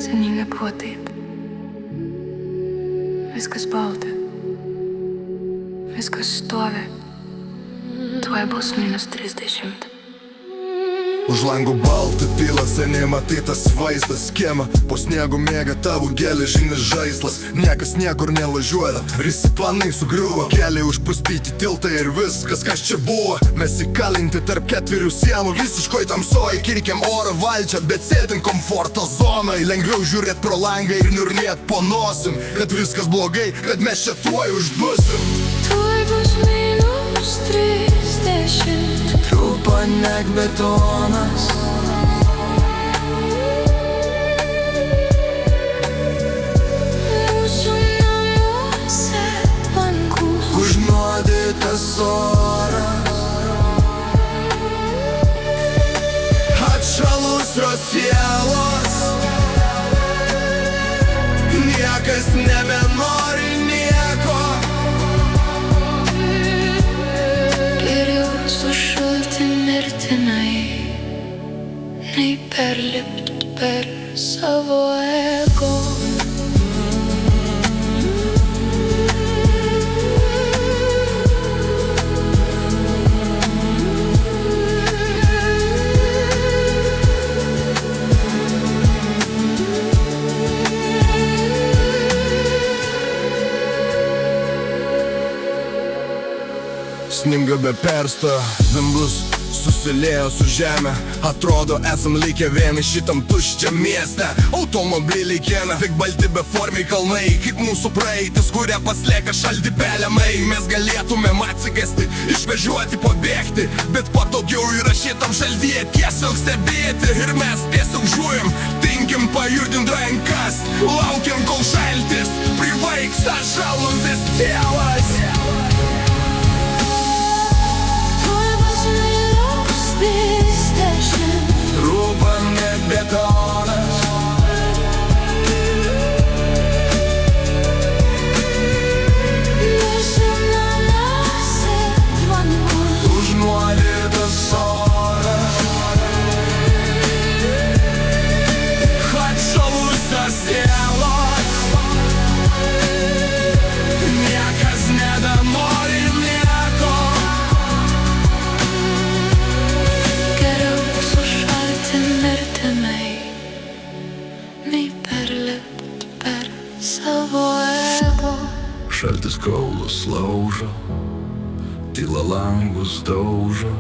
Seniai nebuvo taip. Viskas balta. Viskas stovi. Tuoj bus -30. Už langų balta tyla, seniai matytas vaizdas. Kiemą po sniegu miega tavo geležinis žaislas. Niekas niekur nevažiuoja, visi planai sugriuvo. Keliai užpustyti tiltai ir viskas, kas čia buvo. Mes įkalinti tarp ketverių sienų, visiškoj tamsoj. Kirkiam oro valdžią, bet sėdim komforto zonai. Lengviau žiūrėt pro langą ir niurnėt po nosim, kad viskas blogai, kad mes čia tuoj užbusim. Tuoj bus -30. Trupa nek betonas. Mūsų namuose tvankus. Užnuodytas oras, atšalusios sielos. Niekas nebenori nieko. Geriau sušalti mirtinai, nei perlipt per savo ego. Sninga be perstojo, dangus susiliejo su žemė. Atrodo esam likę vieni šitam tuščiam mieste. Automobiliai kieme, tik balti beformiai kalnai. Kaip mūsų praeitis, kuria paslėka šaldi pelemai. Mes galėtumėm atsigesti, išvežiuoti, pabėgti, bet patogiau yra šitam šaldyje tiesiog stebėti. Ir mes tiesiog žiūrim, tinkim pajudint rankas. Laukiam, kol šaltis privaiksta žalusis tėvas. Trupa net betonas. Mūsų namuose tvankus. Užnuodytas oras, atšalusios sielos. Niekas nebenori nieko. Geriau sušalti mirtinai, nei perlipt per savo ego. Šaltis kaulus laužo, tyla langus daužo.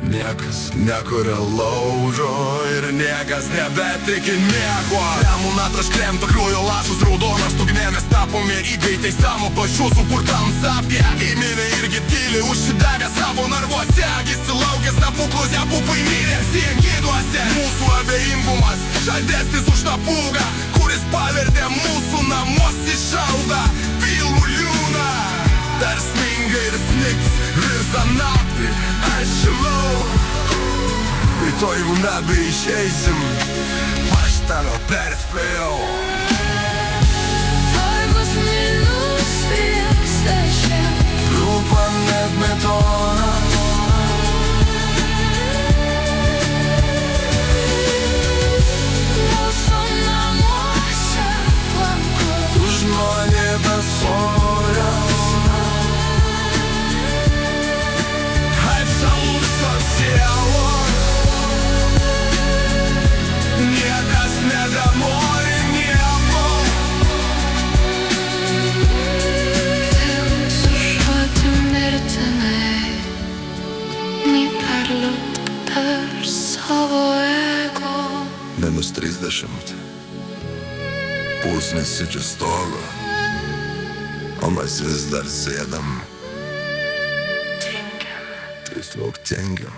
Niekas nekuria laužo ir niekas nebetiki nieko. Remunatas kremta, kraujo lašus raudonas dugne. Mes tapome įgaitais savo pačių sukurtam sapne. Įmirė irgi tyli, užsidavė savo narvuose. Įsilaukęs napuklus, ją pupai mirė siengyduose. Mūsų abejingumas šaldesnis už tą pūgą, kuris pavertė mūsų namus į šaldą. Pilvų liūną, dar sminga ir snigs visą naktį. Aš žinau, rytoj jau nebeišeisim, aš tave perspėjau. Tuoj bus -30. Trupa net betonas. Mūsų namuose tvankus. Užnuodytas oras, atšalusios sielos. Niekas nebenori nieko. Geriau sušalti mirtinai, nei perlipt per savo ego. -30. Pūs nesičia stogo, o mes vis dar sėdam. Tinkiam. Tiesiog tingiam.